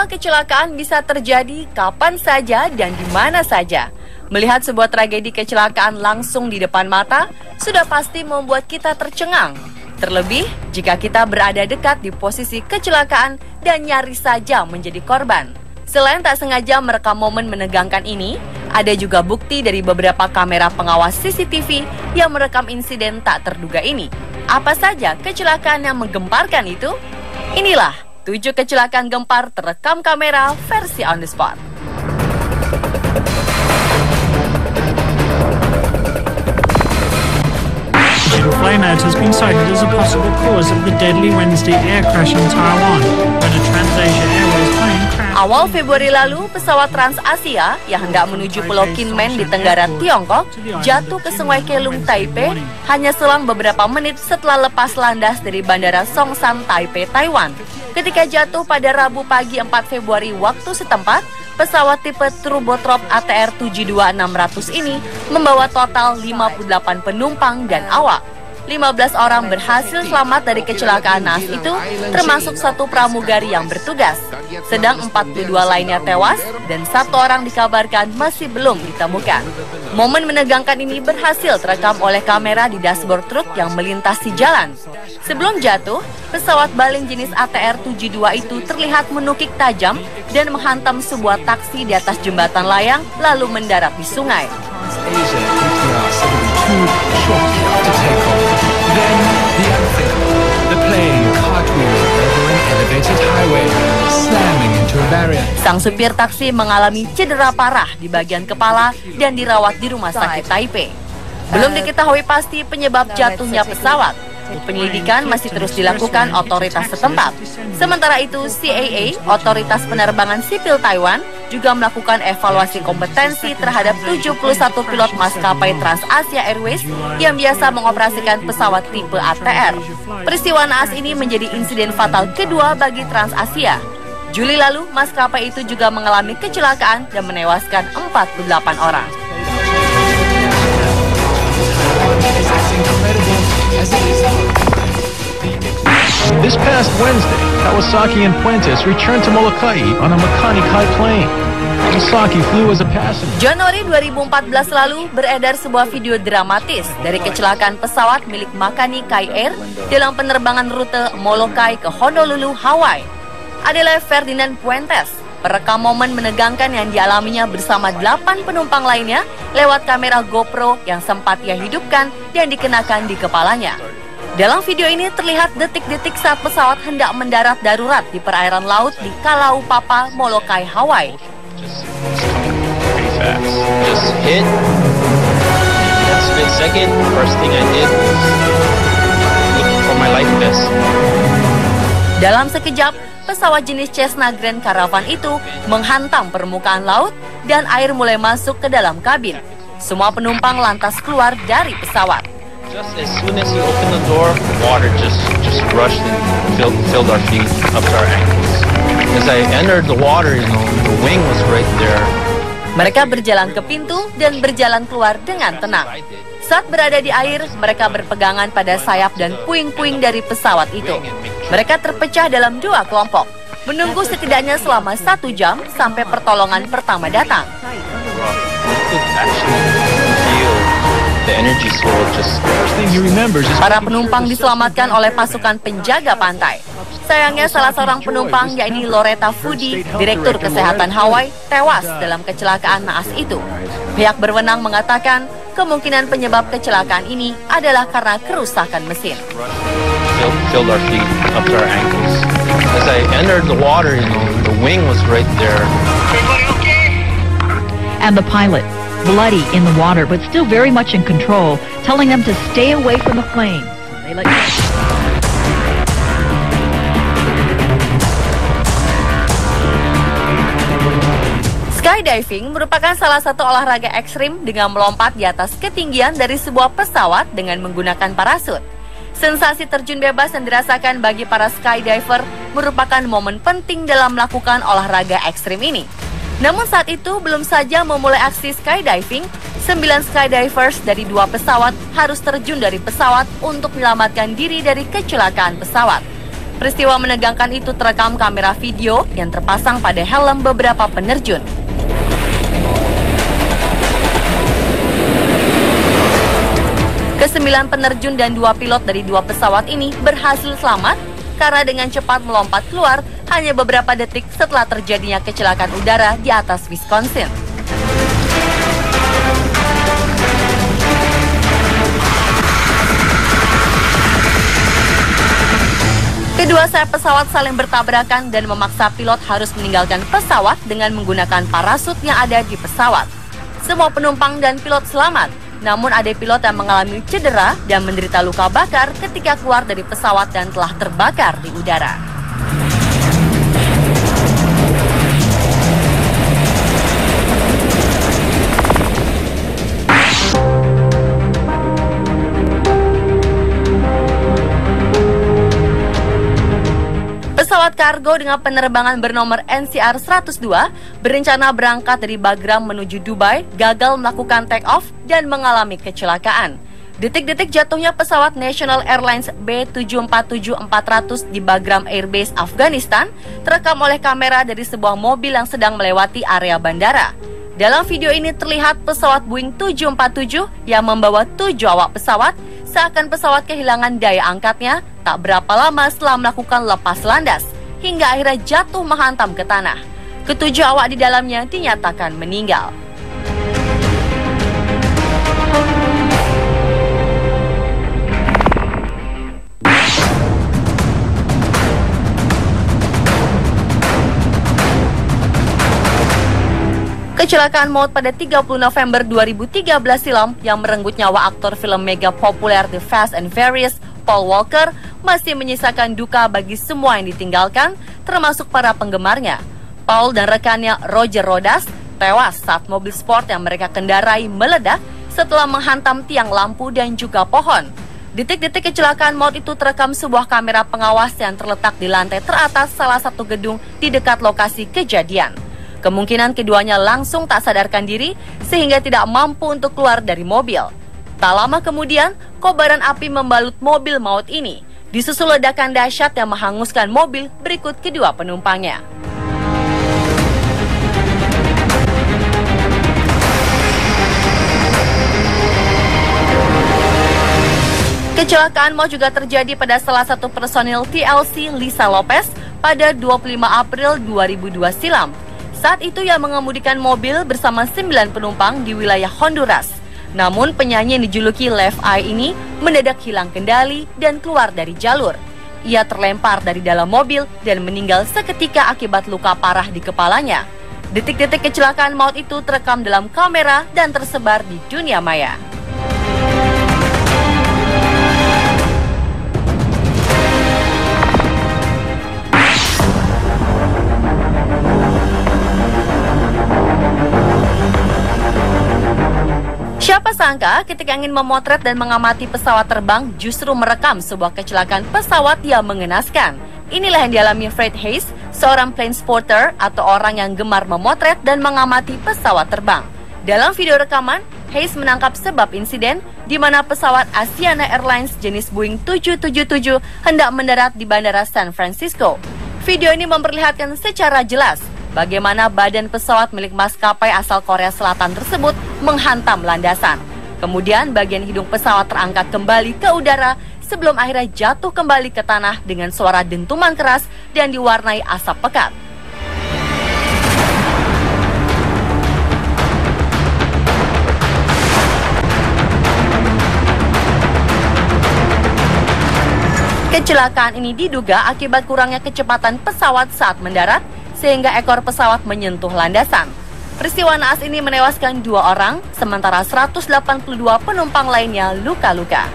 Bahwa kecelakaan bisa terjadi kapan saja dan di mana saja. Melihat sebuah tragedi kecelakaan langsung di depan mata, sudah pasti membuat kita tercengang. Terlebih, jika kita berada dekat di posisi kecelakaan dan nyaris saja menjadi korban. Selain tak sengaja merekam momen menegangkan ini, ada juga bukti dari beberapa kamera pengawas CCTV yang merekam insiden tak terduga ini. Apa saja kecelakaan yang menggemparkan itu? Inilah 7 kecelakaan gempar terekam kamera versi on the spot. Flameout has been cited as a possible cause of the deadly Wednesday air crash in Taiwan when a TransAsia Airways plane crashed. Awal Februari lalu, pesawat TransAsia yang hendak menuju Pulau Kinmen di Tenggara Tiongkok jatuh ke Sungai Kelung, Taipei hanya selang beberapa menit setelah lepas landas dari Bandara Songshan, Taipei, Taiwan. Ketika jatuh pada Rabu pagi 4 Februari waktu setempat, pesawat tipe turboprop ATR 72600 ini membawa total 58 penumpang dan awak. 15 orang berhasil selamat dari kecelakaan naas itu, termasuk 1 pramugari yang bertugas. Sedang 42 lainnya tewas dan 1 orang dikabarkan masih belum ditemukan. Momen menegangkan ini berhasil terekam oleh kamera di dashboard truk yang melintasi jalan. Sebelum jatuh, pesawat baling jenis ATR 72 itu terlihat menukik tajam dan menghantam sebuah taksi di atas jembatan layang lalu mendarat di sungai. Then the outfit, the plane cartwheeled over an elevated highway, slamming into a barrier. Sang supir taksi mengalami cedera parah di bagian kepala dan dirawat di rumah sakit Taipei. Belum diketahui pasti penyebab jatuhnya pesawat. Penyelidikan masih terus dilakukan otoritas setempat. Sementara itu, CAA, Otoritas Penerbangan Sipil Taiwan, juga melakukan evaluasi kompetensi terhadap 71 pilot maskapai TransAsia Airways yang biasa mengoperasikan pesawat tipe ATR. Peristiwa naas ini menjadi insiden fatal kedua bagi TransAsia. Juli lalu, maskapai itu juga mengalami kecelakaan dan menewaskan 48 orang. This past Wednesday, Kawasaki and Puentes returned to Molokai on a Makani Kai plane. Kawasaki flew as a passenger. Januari 2014 lalu beredar sebuah video dramatis dari kecelakaan pesawat milik Makani Kai Air dalam penerbangan rute Molokai ke Honolulu, Hawaii. Adalah Ferdinand Puentes, perekam momen menegangkan yang dialaminya bersama 8 penumpang lainnya lewat kamera GoPro yang sempat ia hidupkan dan dikenakan di kepalanya. Dalam video ini terlihat detik-detik saat pesawat hendak mendarat darurat di perairan laut di Kalaupapa, Molokai, Hawaii. Just hit. That split second, first thing I did was looking for my life vest. Dalam sekejap, pesawat jenis Cessna Grand Caravan itu menghantam permukaan laut dan air mulai masuk ke dalam kabin. Semua penumpang lantas keluar dari pesawat. Just as soon as you open the door, water just rushed and filled our feet up to our ankles. As I entered the water, the wing was right there. Mereka berjalan ke pintu dan berjalan keluar dengan tenang. Saat berada di air, mereka berpegangan pada sayap dan puing-puing dari pesawat itu. Mereka terpecah dalam 2 kelompok, menunggu setidaknya selama 1 jam sampai pertolongan pertama datang. Para penumpang diselamatkan oleh pasukan penjaga pantai. Sayangnya salah seorang penumpang, yakni Loretta Fudi, Direktur Kesehatan Hawaii, tewas dalam kecelakaan naas itu. Pihak berwenang mengatakan kemungkinan penyebab kecelakaan ini adalah karena kerusakan mesin. Filled our feet up to our ankles. As I entered the water, the wing was right there. And the pilot, bloody in the water, but still very much in control, telling them to stay away from the flames. They let Skydiving merupakan salah satu olahraga ekstrim dengan melompat di atas ketinggian dari sebuah pesawat dengan menggunakan parasut. Sensasi terjun bebas yang dirasakan bagi para skydiver merupakan momen penting dalam melakukan olahraga ekstrim ini. Namun saat itu belum saja memulai aksi skydiving, 9 skydivers dari 2 pesawat harus terjun dari pesawat untuk menyelamatkan diri dari kecelakaan pesawat. Peristiwa menegangkan itu terekam kamera video yang terpasang pada helm beberapa penerjun. Ke-9 penerjun dan 2 pilot dari 2 pesawat ini berhasil selamat karena dengan cepat melompat keluar hanya beberapa detik setelah terjadinya kecelakaan udara di atas Wisconsin. Kedua sayap pesawat saling bertabrakan dan memaksa pilot harus meninggalkan pesawat dengan menggunakan parasut yang ada di pesawat. Semua penumpang dan pilot selamat, namun ada pilot yang mengalami cedera dan menderita luka bakar ketika keluar dari pesawat dan telah terbakar di udara. Pesawat kargo dengan penerbangan bernomor NCR 102 berencana berangkat dari Bagram menuju Dubai gagal melakukan take-off dan mengalami kecelakaan. Detik-detik jatuhnya pesawat National Airlines B747-400 di Bagram Airbase, Afghanistan terekam oleh kamera dari sebuah mobil yang sedang melewati area bandara. Dalam video ini terlihat pesawat Boeing 747 yang membawa 7 awak pesawat seakan pesawat kehilangan daya angkatnya tak berapa lama setelah melakukan lepas landas hingga akhirnya jatuh menghantam ke tanah. Ketujuh awak di dalamnya dinyatakan meninggal. Kecelakaan maut pada 30 November 2013 silam yang merenggut nyawa aktor film mega populer The Fast and Furious, Paul Walker, masih menyisakan duka bagi semua yang ditinggalkan, termasuk para penggemarnya. Paul dan rekannya Roger Rodas tewas saat mobil sport yang mereka kendarai meledak setelah menghantam tiang lampu dan juga pohon. Detik-detik kecelakaan maut itu terekam sebuah kamera pengawas yang terletak di lantai teratas salah satu gedung di dekat lokasi kejadian. Kemungkinan keduanya langsung tak sadarkan diri sehingga tidak mampu untuk keluar dari mobil. Tak lama kemudian, kobaran api membalut mobil maut ini. Disusul ledakan dahsyat yang menghanguskan mobil berikut kedua penumpangnya. Kecelakaan maut juga terjadi pada salah satu personil TLC, Lisa Lopez, pada 25 April 2002 silam. Saat itu ia mengemudikan mobil bersama 9 penumpang di wilayah Honduras. Namun penyanyi yang dijuluki Left Eye ini mendadak hilang kendali dan keluar dari jalur. Ia terlempar dari dalam mobil dan meninggal seketika akibat luka parah di kepalanya. Detik-detik kecelakaan maut itu terekam dalam kamera dan tersebar di dunia maya. Siapa sangka ketika ingin memotret dan mengamati pesawat terbang justru merekam sebuah kecelakaan pesawat yang mengenaskan. Inilah yang dialami Fred Hayes, seorang plane spotter atau orang yang gemar memotret dan mengamati pesawat terbang. Dalam video rekaman, Hayes menangkap sebab insiden di mana pesawat Asiana Airlines jenis Boeing 777 hendak mendarat di Bandara San Francisco. Video ini memperlihatkan secara jelas bagaimana badan pesawat milik maskapai asal Korea Selatan tersebut menghantam landasan. Kemudian bagian hidung pesawat terangkat kembali ke udara sebelum akhirnya jatuh kembali ke tanah dengan suara dentuman keras dan diwarnai asap pekat. Kecelakaan ini diduga akibat kurangnya kecepatan pesawat saat mendarat sehingga ekor pesawat menyentuh landasan. Peristiwa naas ini menewaskan 2 orang, sementara 182 penumpang lainnya luka-luka.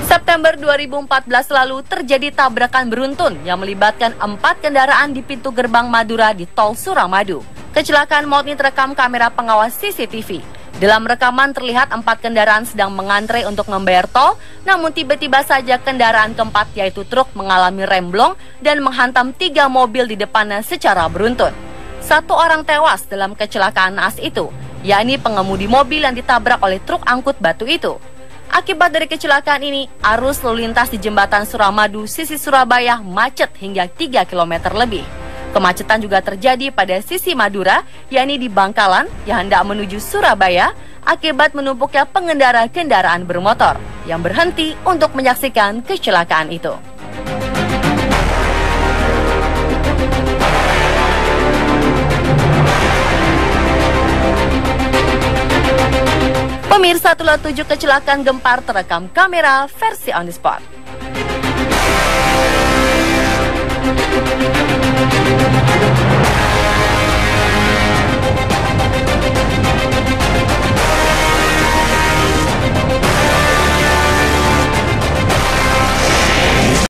September 2014 lalu terjadi tabrakan beruntun yang melibatkan 4 kendaraan di pintu gerbang Madura di Tol Suramadu. Kecelakaan maut ini terekam kamera pengawas CCTV. Dalam rekaman terlihat 4 kendaraan sedang mengantre untuk membayar tol, namun tiba-tiba saja kendaraan keempat yaitu truk mengalami remblong dan menghantam 3 mobil di depannya secara beruntun. 1 orang tewas dalam kecelakaan naas itu, yakni pengemudi mobil yang ditabrak oleh truk angkut batu itu. Akibat dari kecelakaan ini, arus lalu lintas di jembatan Suramadu sisi Surabaya macet hingga 3 km lebih. Kemacetan juga terjadi pada sisi Madura, yakni di Bangkalan yang hendak menuju Surabaya akibat menumpuknya pengendara kendaraan bermotor yang berhenti untuk menyaksikan kecelakaan itu. Pemirsa, itulah 7 kecelakaan gempar terekam kamera versi on the spot.